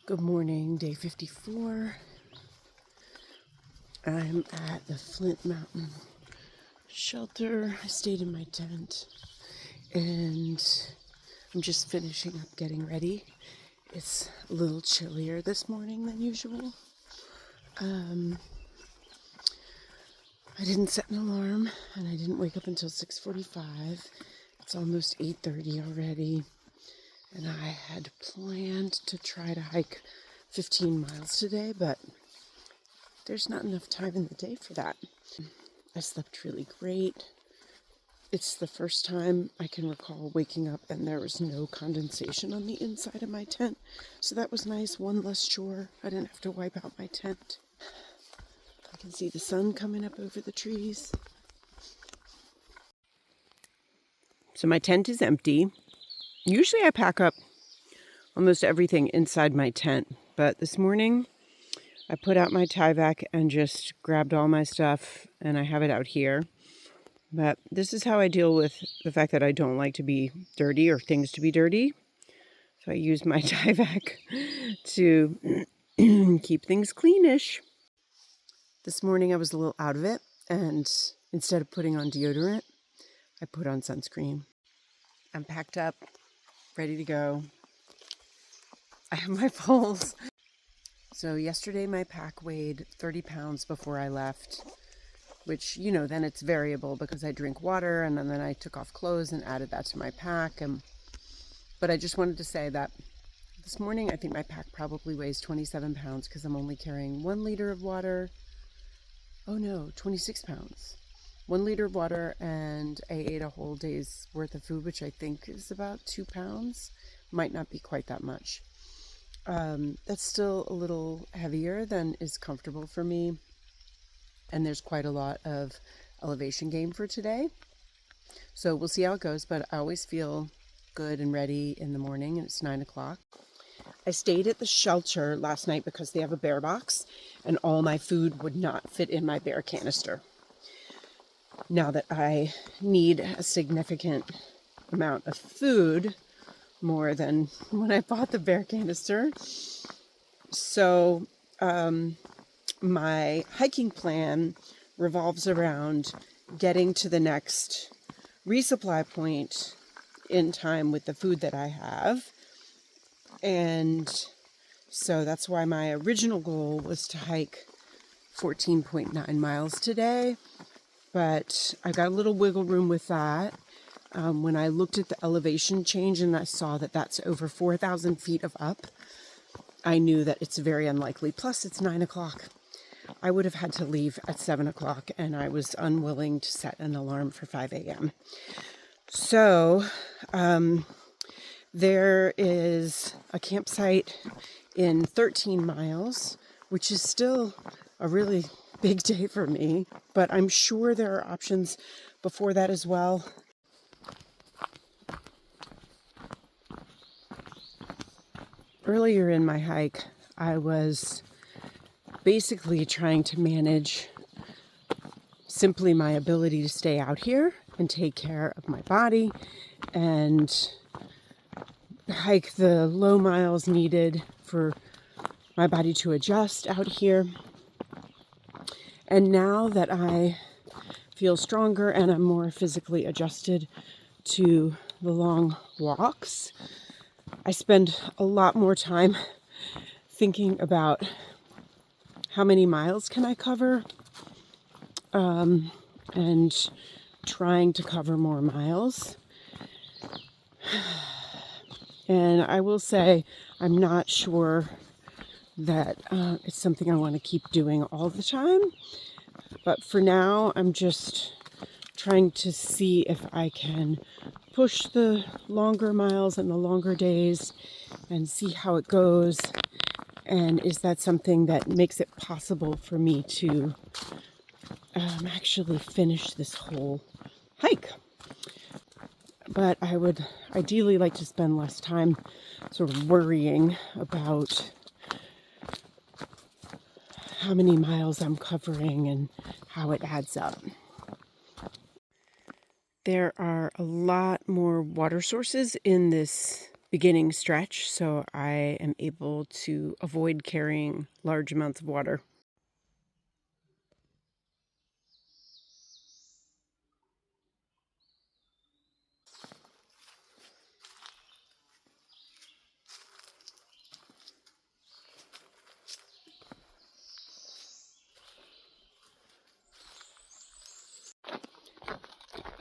Good morning, day 54. I'm at the Flint Mountain shelter. I stayed in my tent and I'm just finishing up getting ready. It's a little chillier this morning than usual. I didn't set an alarm and I didn't wake up until 6:45. It's almost 8:30 already. And I had planned to try to hike 15 miles today, but there's not enough time in the day for that. I slept really great. It's the first time I can recall waking up and there was no condensation on the inside of my tent. So that was nice, one less chore. I didn't have to wipe out my tent. I can see the sun coming up over the trees. So my tent is empty. Usually I pack up almost everything inside my tent, but this morning I put out my tie vac and just grabbed all my stuff and I have it out here. But this is how I deal with the fact that I don't like to be dirty or things to be dirty. So I use my tie vac to keep things cleanish. This morning I was a little out of it, and instead of putting on deodorant, I put on sunscreen. I'm packed up, ready to go. I have my poles. So yesterday my pack weighed 30 pounds before I left, which, then it's variable because I drink water, and then I took off clothes and added that to my pack. But I just wanted to say that this morning I think my pack probably weighs 27 pounds because I'm only carrying 1 liter of water. Oh no, 26 pounds. 1 liter of water, and I ate a whole day's worth of food, which I think is about 2 pounds. Might not be quite that much. That's still a little heavier than is comfortable for me. And there's quite a lot of elevation gain for today. So we'll see how it goes, but I always feel good and ready in the morning, and it's 9 o'clock. I stayed at the shelter last night because they have a bear box, and all my food would not fit in my bear canister. Now that I need a significant amount of food, more than when I bought the bear canister. So my hiking plan revolves around getting to the next resupply point in time with the food that I have. And so that's why my original goal was to hike 14.9 miles today. But I got a little wiggle room with that. When I looked at the elevation change and I saw that that's over 4,000 feet of up, I knew that it's very unlikely. Plus, it's 9 o'clock. I would have had to leave at 7 o'clock, and I was unwilling to set an alarm for 5 a.m. So there is a campsite in 13 miles, which is still a really big day for me, but I'm sure there are options before that as well. Earlier in my hike, I was basically trying to manage simply my ability to stay out here and take care of my body and hike the low miles needed for my body to adjust out here. And now that I feel stronger and I'm more physically adjusted to the long walks, I spend a lot more time thinking about how many miles can I cover, and trying to cover more miles. And I will say I'm not sure that it's something I want to keep doing all the time. But for now, I'm just trying to see if I can push the longer miles and the longer days and see how it goes. And is that something that makes it possible for me to actually finish this whole hike? But I would ideally like to spend less time sort of worrying about how many miles I'm covering and how it adds up. There are a lot more water sources in this beginning stretch, so I am able to avoid carrying large amounts of water.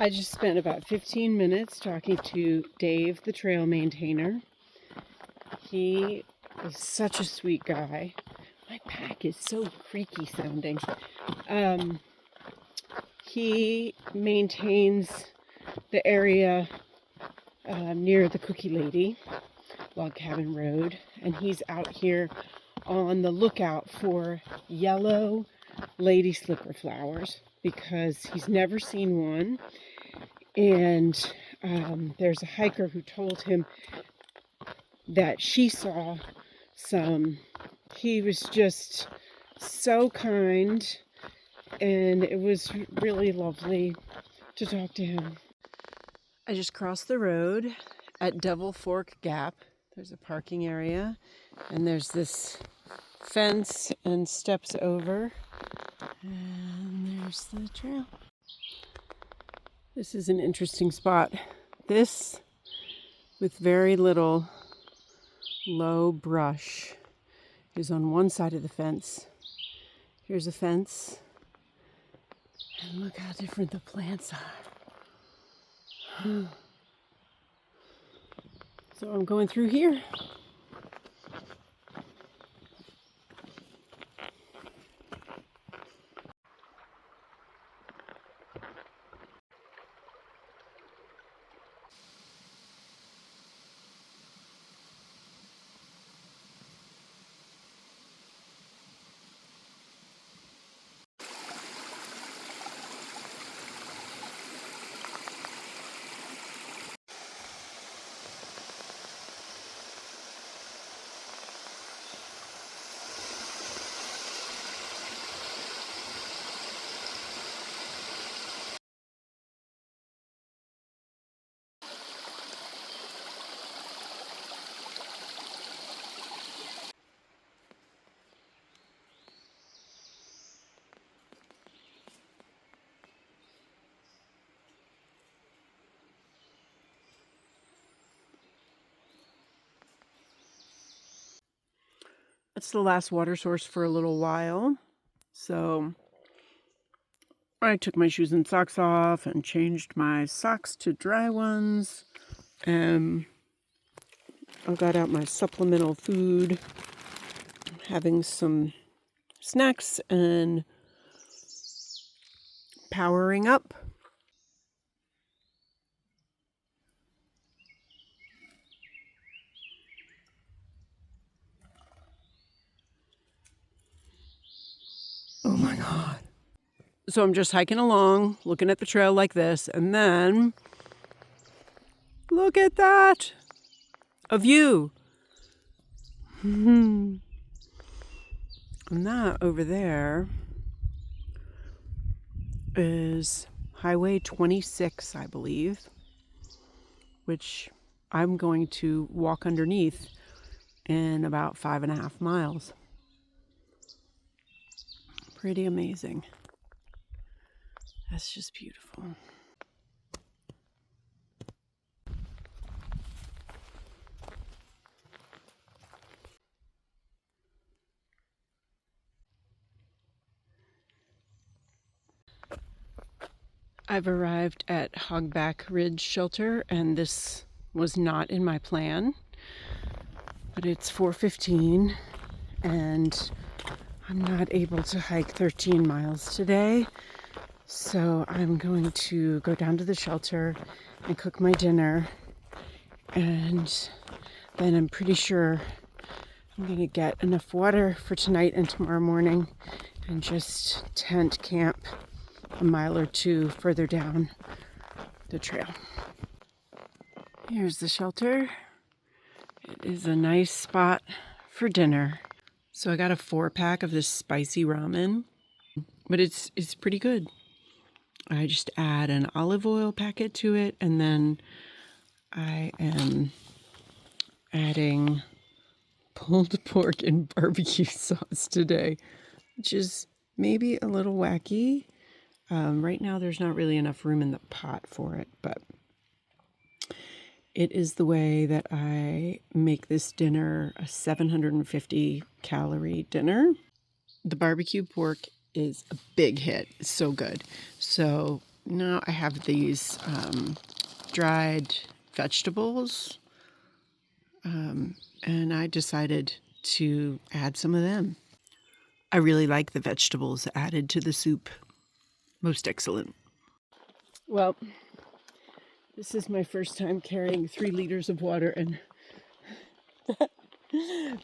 I just spent about 15 minutes talking to Dave, the trail maintainer. He is such a sweet guy. My pack is so creaky sounding. He maintains the area near the Cookie Lady, Log Cabin Road, and he's out here on the lookout for yellow lady slipper flowers because he's never seen one. And there's a hiker who told him that she saw some. He was just so kind, and it was really lovely to talk to him. I just crossed the road at Devil Fork Gap. There's a parking area, and there's this fence and steps over, and there's the trail. This is an interesting spot. This, with very little low brush, is on one side of the fence. Here's a fence, and look how different the plants are. So I'm going through here. It's the last water source for a little while. So I took my shoes and socks off and changed my socks to dry ones. I got out my supplemental food, having some snacks and powering up. Oh my God. So I'm just hiking along, looking at the trail like this, and then look at that! A view! And that over there is Highway 26, I believe, which I'm going to walk underneath in about 5.5 miles. Pretty amazing. That's just beautiful. I've arrived at Hogback Ridge shelter, and this was not in my plan, but it's 4:15 and I'm not able to hike 13 miles today. So I'm going to go down to the shelter and cook my dinner, and then I'm pretty sure I'm going to get enough water for tonight and tomorrow morning and just tent camp a mile or two further down the trail. Here's the shelter. It is a nice spot for dinner. So I got a 4-pack of this spicy ramen, but it's pretty good. I just add an olive oil packet to it, and then I am adding pulled pork and barbecue sauce today, which is maybe a little wacky. Right now there's not really enough room in the pot for it, but it is the way that I make this dinner a 750 calorie dinner. The barbecue pork is a big hit. It's so good. So now I have these dried vegetables, and I decided to add some of them. I really like the vegetables added to the soup. Most excellent. Well, this is my first time carrying 3 liters of water, and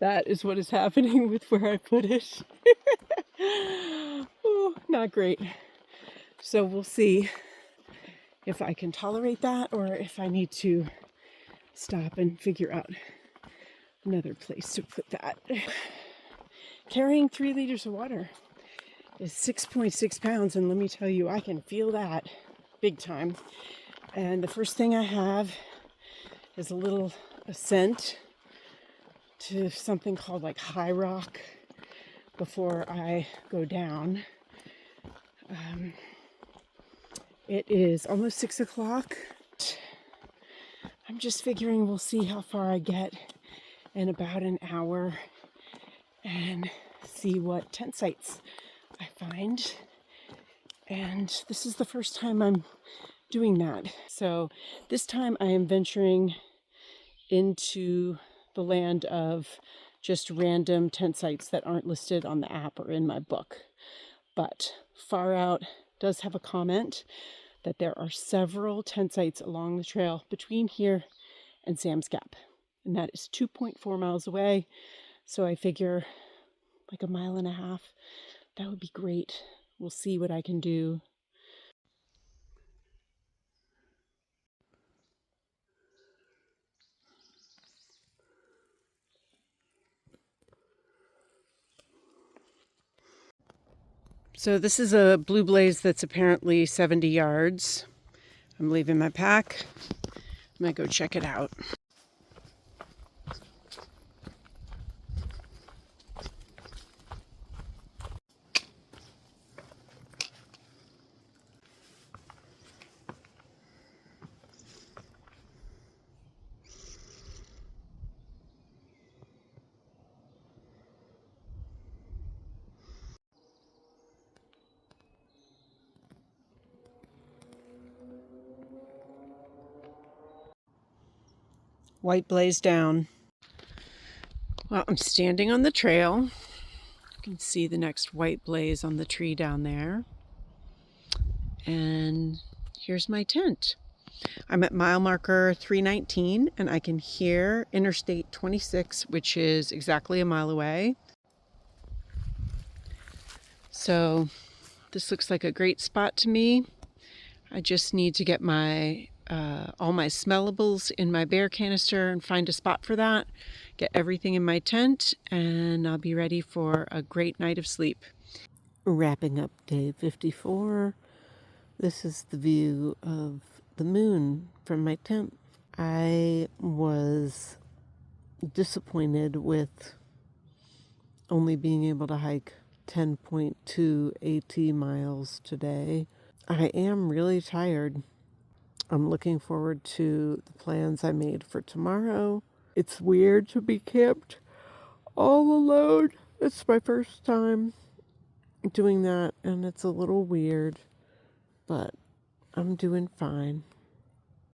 that is what is happening with where I put it. Oh, not great. So we'll see if I can tolerate that or if I need to stop and figure out another place to put that. Carrying 3 liters of water is 6.6 pounds, and let me tell you, I can feel that big time. And the first thing I have is a little ascent to something called like High Rock before I go down. It is almost 6 o'clock. I'm just figuring we'll see how far I get in about an hour and see what tent sites I find. And this is the first time I'm doing that. So this time I am venturing into the land of just random tent sites that aren't listed on the app or in my book. But Far Out does have a comment that there are several tent sites along the trail between here and Sam's Gap. And that is 2.4 miles away. So I figure like a mile and a half, that would be great. We'll see what I can do. So this is a blue blaze that's apparently 70 yards. I'm leaving my pack. I'm gonna go check it out. White blaze down. Well, I'm standing on the trail. You can see the next white blaze on the tree down there. And here's my tent. I'm at mile marker 319, and I can hear Interstate 26, which is exactly a mile away. So this looks like a great spot to me. I just need to get my all my smellables in my bear canister and find a spot for that, get everything in my tent, and I'll be ready for a great night of sleep. Wrapping up day 54. This is the view of the moon from my tent. I was disappointed with only being able to hike 10.2 AT miles today. I am really tired. I'm looking forward to the plans I made for tomorrow. It's weird to be camped all alone. It's my first time doing that, and it's a little weird, but I'm doing fine.